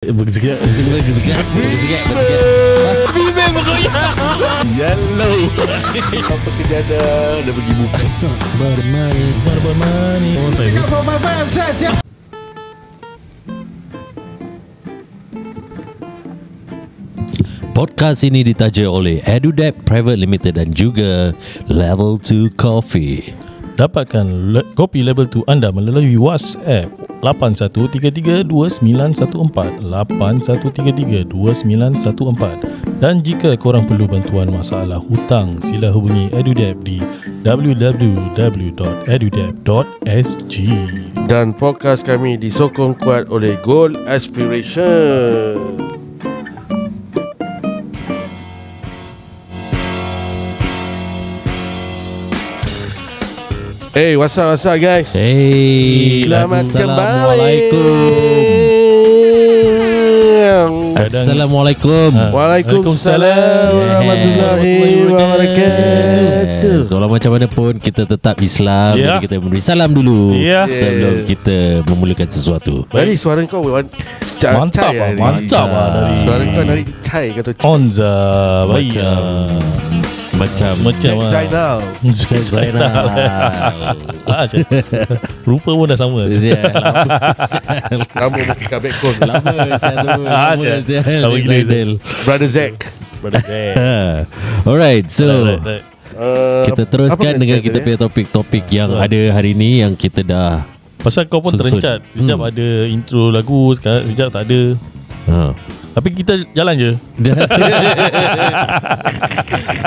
Bergerak. Bimbing bergoyang. Yellow. Apa kerja dah pergi buka. Bermani. Oh, tak. Podcast ini ditaja oleh EduDeck Private Limited dan juga Level 2 Coffee. Dapatkan kopi level 2 anda melalui WhatsApp 81332914 81332914. Dan jika korang perlu bantuan masalah hutang, sila hubungi EduDeck di www.edudeck.sg. Dan podcast kami disokong kuat oleh Goal Aspiration. Hey, what's up guys? Hey, Selamat Assalamualaikum. Assalamualaikum. Waalaikumsalam warahmatullahi wabarakatuh. Walau macam mana pun kita tetap Islam. Jadi kita memberi salam dulu sebelum kita memulakan sesuatu. Dari suara kau Mantap lah, mantap lah dari suara kau dari cai kata Onza baik Macam Zainal. Rupa pun dah sama. Lama mesti kat backbone. Lama Brother Zack. Alright, so kita teruskan apa dengan kita kita punya topik-topik yang ada hari ni, yang kita dah Pasal kau pun terencat. Sekejap ada intro lagu, sekejap tak ada. Tapi kita jalan je.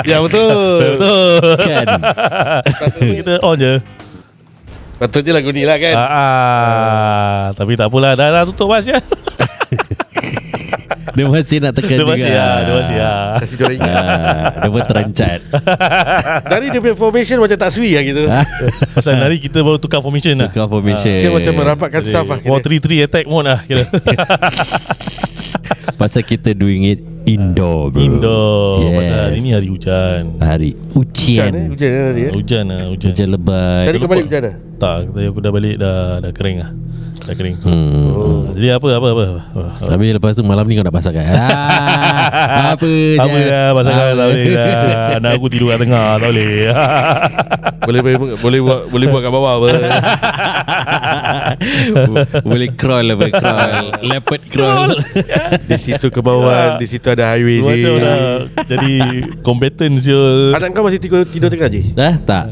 Ya betul. Kan. Kita on je. Patutnya lagu ni lah kan. Tapi tak apalah, dah tutup mas ya. Dia masih nak tekan Dia masih ya. Kasih diorang ingat. Dia pun terencat. Dari dia punya formation macam tak sui lah gitu. Pasal hari kita baru tukar formation lah. Tukar formation. Kira macam merapatkan staff lah. 4-3-3 attack mode lah kira. Pasal kita doing it indoor, bro. Indoor. Yes. Pasal hari ni hari hujan. Hari Hujan hujan. Hujan tadi Hujan. Hujan lebat. Tadi kau balik hujan dah? Tak, tadi aku dah balik dah kering lah. Dah kering. Jadi apa? Tapi lepas tu malam ni kau nak pasangkan. Apa lah pasal tak boleh lah. Anak aku tidur kat tengah, tak boleh. Boleh buat kat bawah apa. Boleh crawl. Leopard crawl. Di situ kebawah, di situ ada highway je. Macam dah jadi combatant siul. Anak kau masih tidur tengah je? Tak.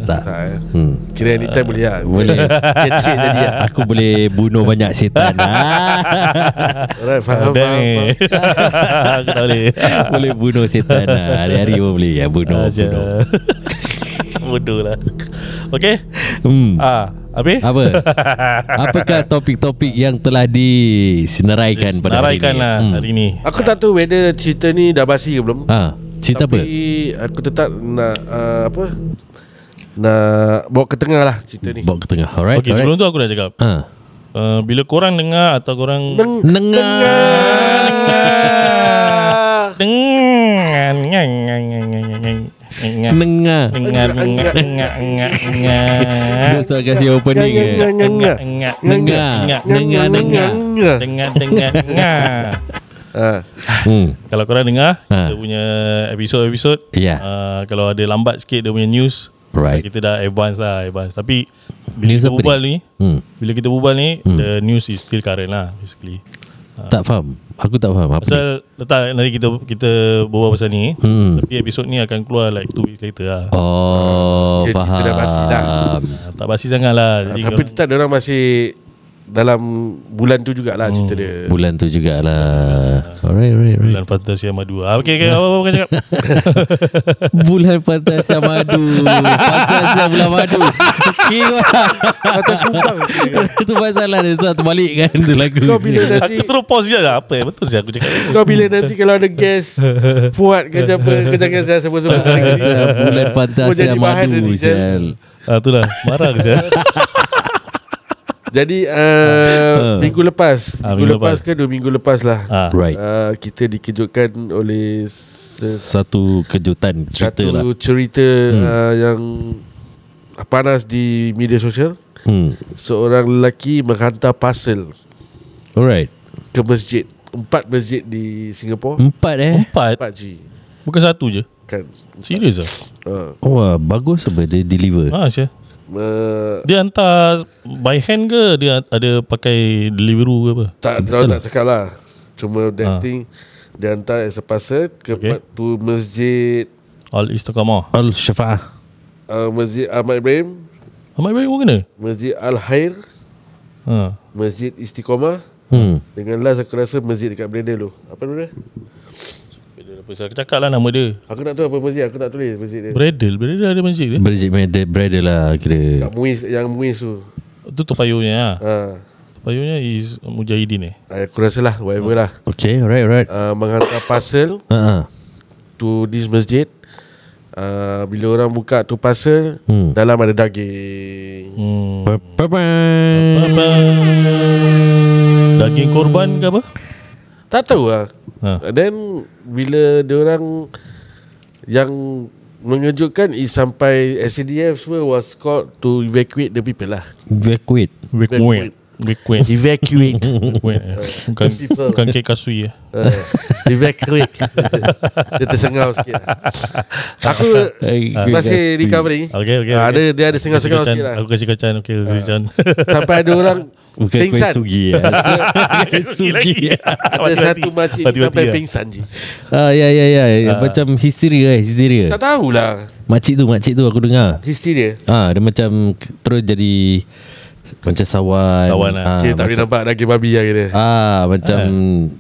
Kira anytime boleh lah. Boleh. Cek jadi lah. Aku boleh bunuh banyak setan. Alright, faham. Aku tak boleh. Boleh bunuh setan. Hari-hari pun boleh ya, bunuh. Bodoh lah. Okay. Habis? Apa? Apakah topik-topik yang telah disenaraikan pada hari ini? lah hari ni. Aku tak tahu whether cerita ni dah basi ke belum. Cerita apa? Tapi aku tetap nak nak bawa ke tengah lah cerita ni. Bawa ke tengah. Alright. Okay, sebelum tu aku dah cakap. Bila korang dengar atau korang Dengar. Besar kasih opening ke? Kalau korang dengar kita punya episod-episod, kalau ada lambat sikit dia punya news, kita dah advance. Tapi bila kita berbual ni, the news is still current lah basically. Tak faham. Aku tak faham apa pasal letak nanti kita berbual pasal ni, tapi episod ni akan keluar like 2 weeks later lah. Faham. Kita dah basi dah. Tak basi sangat lah. Jadi tapi tetap diorang masih dalam bulan tu jugalah cerita dia. Bulan tu jugalah. Alright. Bulan Fantasia Madu. Okay, apa kau cakap? Bulan Fantasia Madu. Fantasia bulan madu. Macam sumpah. Itu masalah dia. Sebab terbalik kan tu lagu. Kau bila nanti Aku terus pause je lah. Apa betul sih aku cakap. Kau bila nanti kalau ada guest Fuad ke siapa, kau jangan saya sebut-sebut. Bulan Fantasia Madu. Itulah. Marah ke saya? Jadi minggu lepas ke 2 minggu lepas lah, kita dikejutkan oleh satu kejutan cerita lah. Yang panas di media sosial. Seorang lelaki menghantar parcel Alright. ke masjid. 4 masjid di Singapura. 4 G. Bukan satu je Kan. Serius lah. Wah, bagus apa dia deliver. Syah. Dia hantar by hand ke dia ada pakai Deliveroo ke apa? Tak cakap lah. Cuma that thing dia hantar as a parcel ke tu masjid Al-Istiqamah, Al-Syafa'ah, Masjid Ahmad Ibrahim, pun kena. Masjid Al-Khair, Masjid Istiqamah. Dengan last aku rasa masjid dekat Bradel tu. Apa nama dia? Aku cakap lah nama dia. Aku nak tahu apa masjid. Aku tak tulis masjid dia. Bradel ada masjid dia. Bradel lah kira. Kat Muiz, yang Muiz tu. Itu Toa Payohnya is Mujahidin Aku rasa lah, whatever lah. Okay, alright. Menghantar parcel to this masjid. Bila orang buka tu parcel, dalam ada daging. Daging korban ke apa? Tak tahu lah. Then bila diorang yang mengejutkan is sampai SCDF semua was called to evacuate the people lah. Evacuate. Bukan kek kasui ya. Evacuate. Dia tersengau sikit lah. Aku masih recovering. Okay. Dia ada sengau-sengau sikit lah. Aku kasih kacang. Okay, kacang. Sampai ada orang pingsan. Sugi ya. Sugi. Ada satu makcik sampai pingsan je. Ya. Macam histeria. Tak tahulah. Makcik tu aku dengar. Histeria. Dia macam terus jadi macam sawan lah. Tak boleh nampak daging babi lah kira. Macam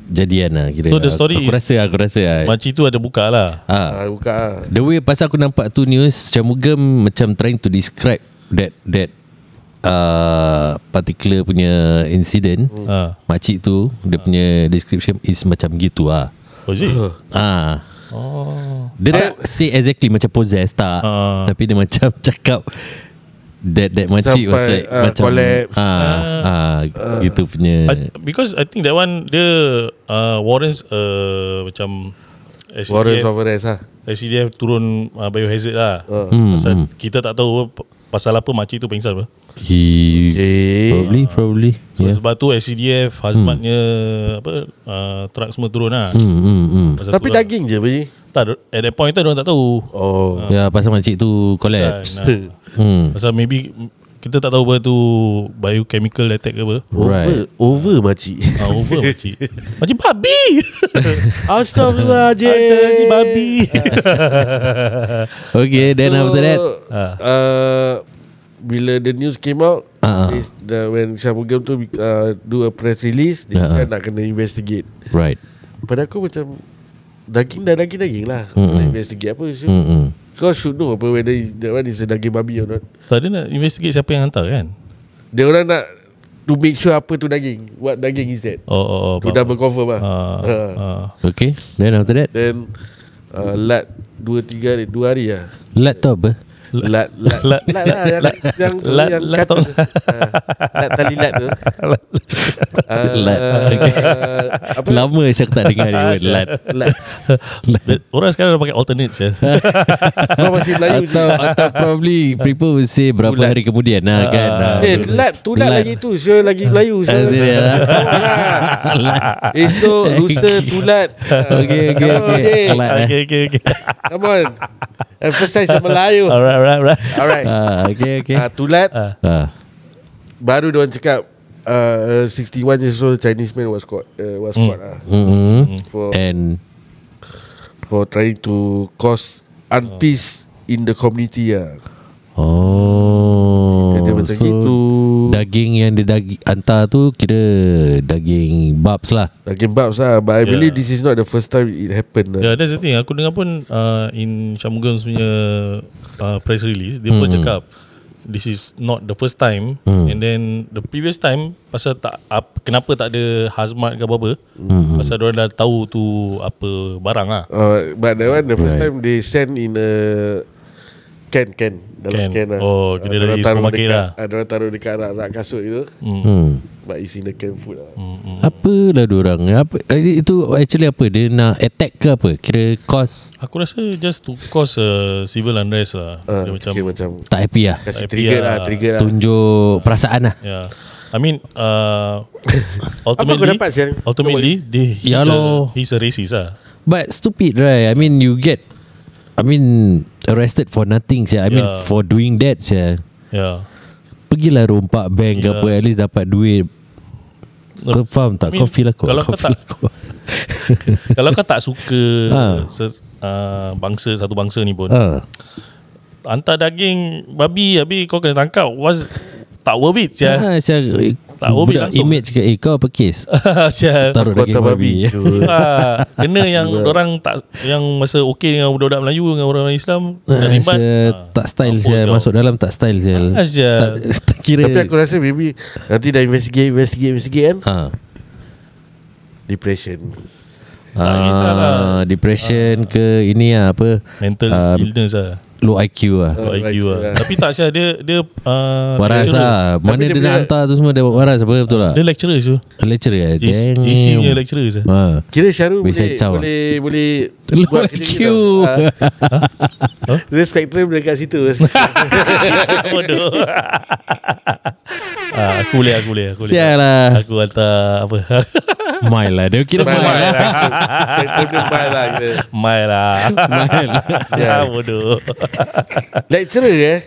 jadian lah kira. So the story aku rasa makcik tu ada buka lah. Buka lah. The way pasal aku nampak tu news Shanmugam macam trying to describe that particular punya incident. Makcik tu dia punya description is macam gitu lah. Oh is it? Dia tak say exactly macam possessed tak. Tapi dia macam cakap that makcik was like macam collapse. Gitu punya. Because I think that one dia warrants macam SCDF turun biohazard lah. Pasal kita tak tahu pasal apa makcik tu pingsan apa. Probably. Sebab tu SCDF hazmatnya truck semua turun lah. Tapi daging je bagi. Tak, at that point tu diorang tak tahu. Pasal makcik tu collapse. Pasal maybe kita tak tahu apa tu biochemical attack ke apa. Over makcik. Over makcik. Makcik babi. Astaghfirullahaladzim, babi. Okay, then after that bila the news came out, when Shanmugam tu do a press release, dia nak kena investigate. Right. Pada aku macam daging lah. Investigate apa sih? Kau should know apa whether that one is a daging babi or not. Tak, dia nak investigate siapa yang hantar kan. Dia orang nak to make sure apa tu daging. What daging is that? To double confirm lah. Okay. Then after that, then lat 2 hari lah. lat tu apa? Lat yang kata lat tali lat tu. Lat. Okay. Lama saya tak dengar dia lat. Orang sekarang dah pakai alternate je. Kau masih Melayu atau probably people will say berapa hari kemudian kan. Lat lagi tu. Saya lagi Melayu. Esok lusa tulat. Okay. Come on. Emphasize your Melayu. Alright. Okay. Tulat. Baru diorang cakap 61 years old Chinese man was caught for trying to cause unpeace in the community lah. Dia macam gitu. Daging yang dia hantar tu kira daging babs lah. But I believe this is not the first time it happened. That's the thing. Aku dengar pun in Shanmugam punya press release, dia pun cakap this is not the first time. And then the previous time pasal kenapa tak ada hazmat ke apa-apa, pasal diorang dah tahu tu apa barang lah. But that one the first time they send in a can dalam can lah. Kira dari supermarket lah. Diorang taruh dekat rak kasut tu. But it's in the can food lah. Apalah diorang itu actually apa? Dia nak attack ke apa? Kira cause? Aku rasa just to cause civil unrest lah. Dia macam tak happy lah. Kasih trigger lah. Tunjuk perasaan lah. I mean Ultimately he's a racist lah. But stupid, right? I mean, arrested for nothing, I mean, for doing that, pergilah rompak bank ke apa, at least dapat duit. Kau faham tak? Kau feel aku. Kalau kau tak suka satu bangsa ni pun, hantar daging babi, habis kau kena tangkap, tak worth it, tak worth it langsung. Image ke, kau apa kes? Taruh daging babi. Kena yang orang tak, yang masa okey dengan budak-budak Melayu dengan orang Islam, tak style masuk dalam, tak style tak kira. Tapi aku rasa maybe nanti dah investigate kan, depression. Depression ke ini apa, mental illness low IQ low IQ Tapi tak Syah, dia waras lah. Mana dia nak hantar tu semua, dia waras apa, betul tak? Dia lecturer tu. Lecturer JC punya lecturer tu. Kira Syarul boleh low IQ. Dia spektrum dekat situ. Bodoh. Aku boleh. Sial lah. Aku hantar apa? Mile lah. Dia kira mile lah. Mile lah. Bodoh. Lecturer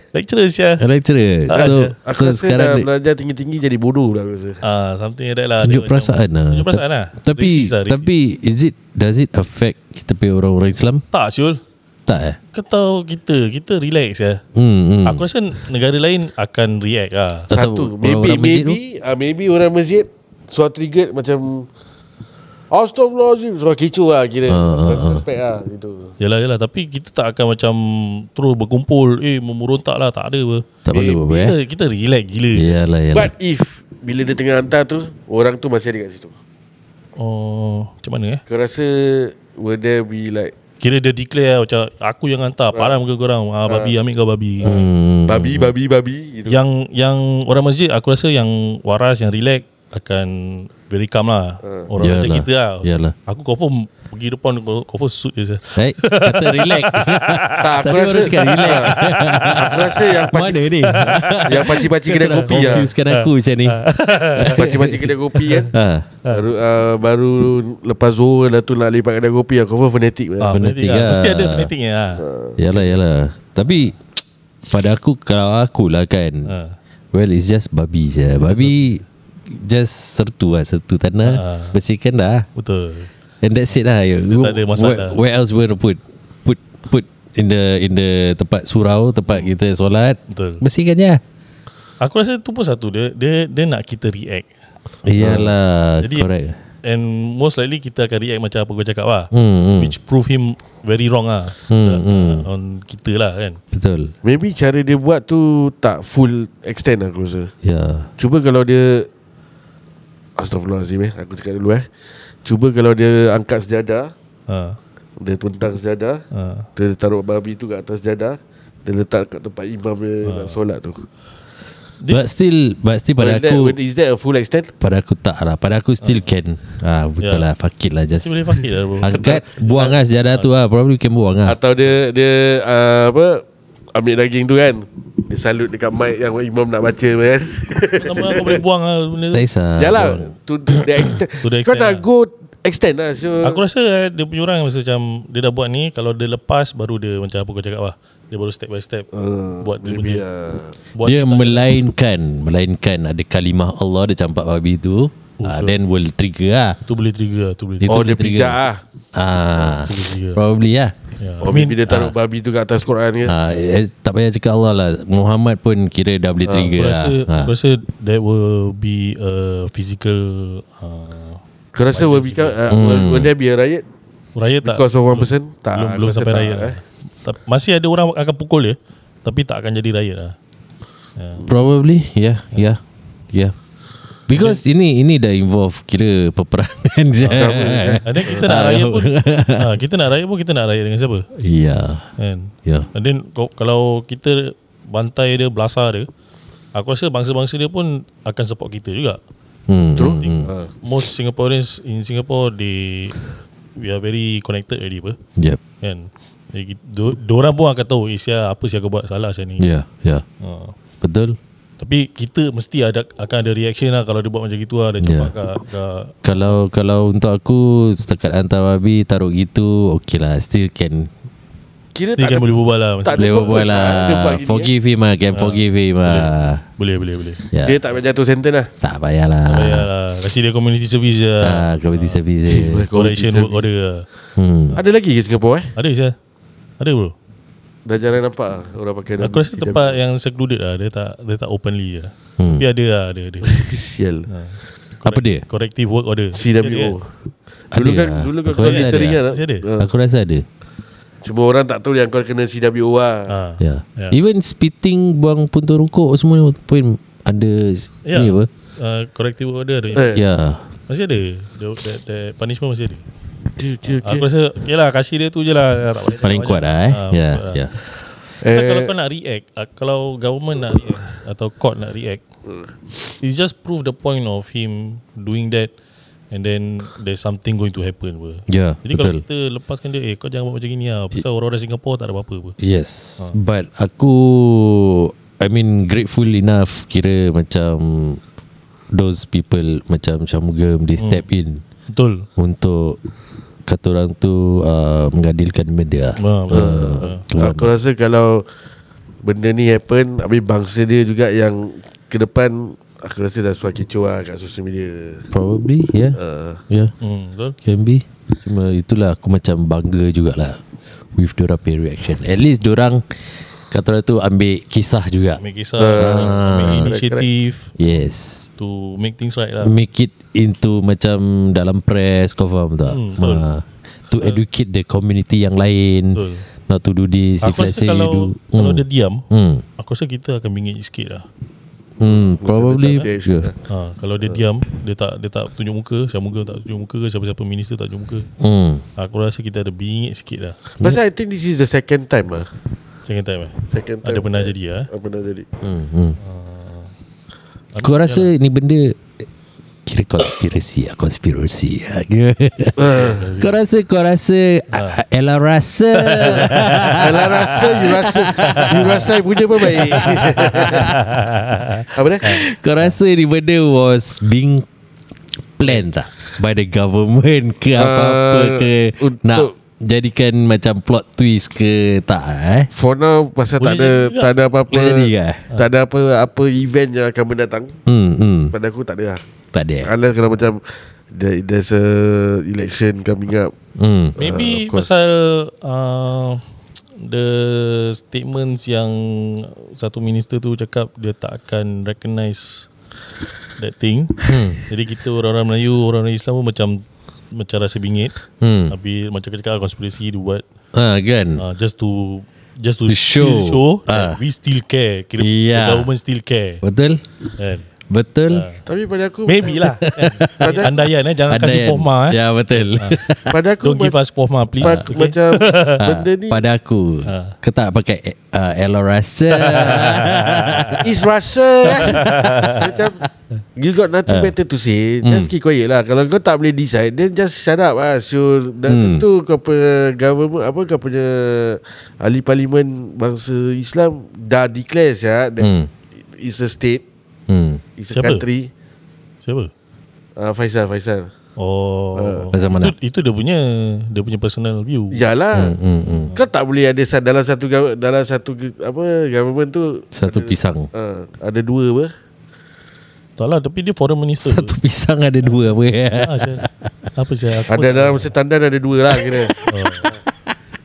Syah. Lecturer. So sekarang dah belajar tinggi-tinggi jadi bodoh lah rasa. Something like that lah. Tunjuk perasaan lah. Tapi does it affect kita punya orang-orang Islam? Tak Syul. Tak Kau tahu kita relax ya. Aku rasa negara lain akan react lah. Satu maybe orang masjid so triggered macam Astaghfirullahaladzim, so kecoh lah kira. Suspect lah gitu. Yalah, tapi kita tak akan macam terus berkumpul memurontak lah, tak ada apa. Tak perlu apa kita relax gila. Yalah. But if bila dia tengah hantar tu, orang tu masih ada kat situ, macam mana kau rasa will there be like, kira dia declare macam aku yang hantar, parah muka korang, babi ambil kau babi. Babi gitu. Yang orang masjid aku rasa yang waras, yang relax akan very calm lah. Orang macam kita lah. Yalah. Aku confirm pergi depan, confirm suit je. Kata relax. Tak, aku rasa relax. Aku rasa yang mana ni? Yang pakcik-pakcik kedai kopi lah. Confuskan aku macam ni. Pakcik-pakcik kedai kopi kan, baru lepas Zuhur dah tu nak lipat kedai kopi, aku confirm fanatik lah. Fanatik lah. Mesti ada fanatiknya lah. Yalah. Tapi pada aku, kalau aku lah kan, well, it's just babi je. Babi just sertu tanah, bersihkan dah. Betul. And that's it lah. Tak ada masalah. Where else we're put in the tempat surau, tempat kita solat. Betul. Bersihkan je. Aku rasa tu pun satu, dia nak kita react. Iyalah. Jadi, correct. And most likely kita akan react macam apa kau cakap lah. Which prove him very wrong lah. On kita lah kan. Betul. Maybe cara dia buat tu tak full extent aku rasa. Cuba kalau dia, Astaghfirullahaladzim, aku cakap dulu cuba kalau dia angkat sejadah, dia tuntang sejadah, dia taruh babi tu kat atas sejadah, dia letak kat tempat imam dia nak solat tu. But still pada aku, is that a full extent? Pada aku tak lah. Pada aku still can. Betul lah. Fuck it lah. Just boleh fuck it lah bro. angkat, buang lah sejadah tu lah. Probably can buang lah. Atau dia ambil daging tu kan, dia salut dekat mic yang imam nak baca kan. Kau boleh buang lah benda tu. Tak kisah. Yalah, to the extent. Kau nak go extend lah. Aku rasa dia punya orang macam dia dah buat ni, kalau dia lepas baru dia macam apa kau cakap lah, dia baru step by step buat dia punya buat dia melainkan ada kalimah Allah dia campak babi tu. Then will trigger lah. Tu boleh trigger. Dia pijak lah. Probably lah. Maybe dia taruh babi tu kat atas Quran ke. Tak payah cakap Allah lah, Muhammad pun kira dah boleh trigger Aku rasa that will be a physical Kau rasa will there be a riot? Riot tak? Because of one person? Belum sampai riot lah. Masih ada orang akan pukul dia, tapi tak akan jadi riot lah. Probably. Yeah. Because ini dah involve kira peperangan je. And then kita nak riot pun kita nak riot dengan siapa? Kan? And then kalau kita bantai dia, belasah dia, aku rasa bangsa-bangsa dia pun akan support kita juga. True. Most Singaporeans in Singapore, we are very connected already apa. Yep. Kan? Diorang pun akan tahu apa siapa kau buat salah macam ni. Betul. Tapi kita mesti akan ada reaction lah kalau dia buat macam gitu lah. Dia campak kat Kalau untuk aku setakat hantar babi taruh gitu, okay lah, still can. Kira tak kan boleh berbual lah. Boleh berbual lah. Forgive him lah. Can forgive him lah. Boleh. Dia tak payah jatuh sentence lah. Tak payah lah. Kasi dia community service je. Community service je. Correction work order lah. Ada lagi ke Singapore Ada je. Ada bro. Dah jarang nampak orang pakai. Aku rasa tempat yang secluded lah. Dia tak openly lah. Tapi ada. Sial. Apa dia? Corrective work order. CWO. Dulu kan kita teringat lah. Aku rasa ada. Cuma orang tak tahu yang kau kena CWO lah. Even spitting, buang puntung rokok semua pun ada ni apa? Corrective order ada. Masih ada. The punishment masih ada. Aku rasa yalah, kasih dia tu je lah. Paling kuat lah Kalau kau nak react, kalau government nak react atau court nak react, it's just prove the point of him doing that. And then there's something going to happen. Jadi betul. Kalau kita lepaskan dia, kau jangan buat macam gini lah, pasal orang-orang Singapore tak ada apa-apa. Yes. But aku grateful enough, kira macam those people macam Shanmugam, they step in. Betul. Untuk kata orang tu mengadilkan benda. Aku rasa kalau benda ni happen, habis bangsa dia juga yang ke depan, aku rasa dah suai kecoh lah kat social media. Probably betul. Can be. Cuma itulah aku macam bangga jugalah with diorang pay reaction. At least diorang kata orang tu ambil kisah juga. Ambil initiative. Yes. To make things right lah. Make it into macam dalam press, kau faham tak? To educate the community yang lain. Not to do this. Aku rasa kalau dia diam, aku rasa kita akan bingit sikit lah. Probably kalau dia diam, dia tak tunjuk muka, Shanmugam tak tunjuk muka ke, siapa-siapa minister tak tunjuk muka, aku rasa kita ada bingit sikit lah. Pasal I think this is the second time lah. Second time ada pernah jadi lah. Pernah jadi. Aku rasa ni benda kira konspirasi. Kau rasa Ella rasa you rasa punya apa baik. Apa dia? Kau rasa ni benda was being planned tak by the government ke apa-apa ke, nak jadikan macam plot twist ke tak? For now pasal tak ada apa-apa, tak ada apa event yang akan mendatang. Pada aku tak ada lah. Tak ada. Unless kalau macam there's a election coming up. Maybe pasal the statements yang satu minister tu cakap dia tak akan recognize that thing. Jadi kita orang-orang Melayu, orang-orang Islam pun macam rasa bingit. Tapi macam cakap konspirasi dia buat kan, just to show that we still care. Kira the government still care. Betul. Betul. Tapi pada aku maybe lah andaian jangan kasih pohma. Ya betul. Pada aku don't give us pohma please. Macam benda ni pada aku kau tak pakai Ella rasa is rasa. Macam you got nothing better to say, just keep quiet lah. Kalau kau tak boleh decide, then just shut up lah. So dan tentu kau punya government, kau punya ahli parlimen bangsa Islam dah declare that it's a state. It's a country. Siapa? Faisal. Faisal mana? Itu dia punya personal view. Yalah. Kau tak boleh ada dalam satu government tu satu pisang. Ada dua apa? Tak lah, tapi dia foreign minister. Satu pisang ada dua apa? Apa sih? Ada dalam standard ada dua lah kira.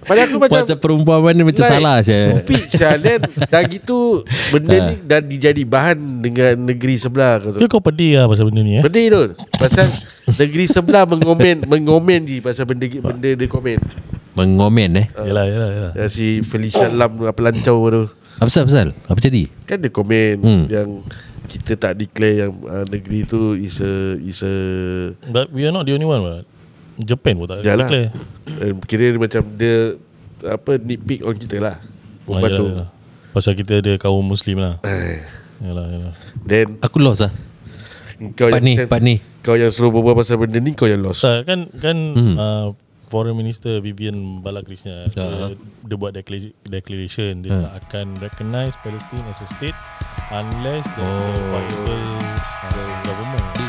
Pada aku macam perumpamaan ni macam salah je. Stupid Syah. Dah gitu benda ni dah dijadi bahan dengan negeri sebelah. Kau pedih lah pasal benda ni. Pedih tu. Pasal negeri sebelah mengomen je pasal benda dia komen. Mengomen Yalah. Si Felicia Lam apa lancau tu. Apa jadi? Kan dia komen yang kita tak declare yang negeri tu is a But we are not the only one. Japan pun tak declare. Kira macam dia nitpick on kita lah. Yalah. Pasal kita ada kaum Muslim lah. Yalah. Then aku lost lah. Part ni kau yang suruh berbual pasal benda ni, kau yang lost. Kan Foreign Minister Vivian Balakrishnan dia buat declaration dia tak akan recognize Palestine as a state Unless the viable government.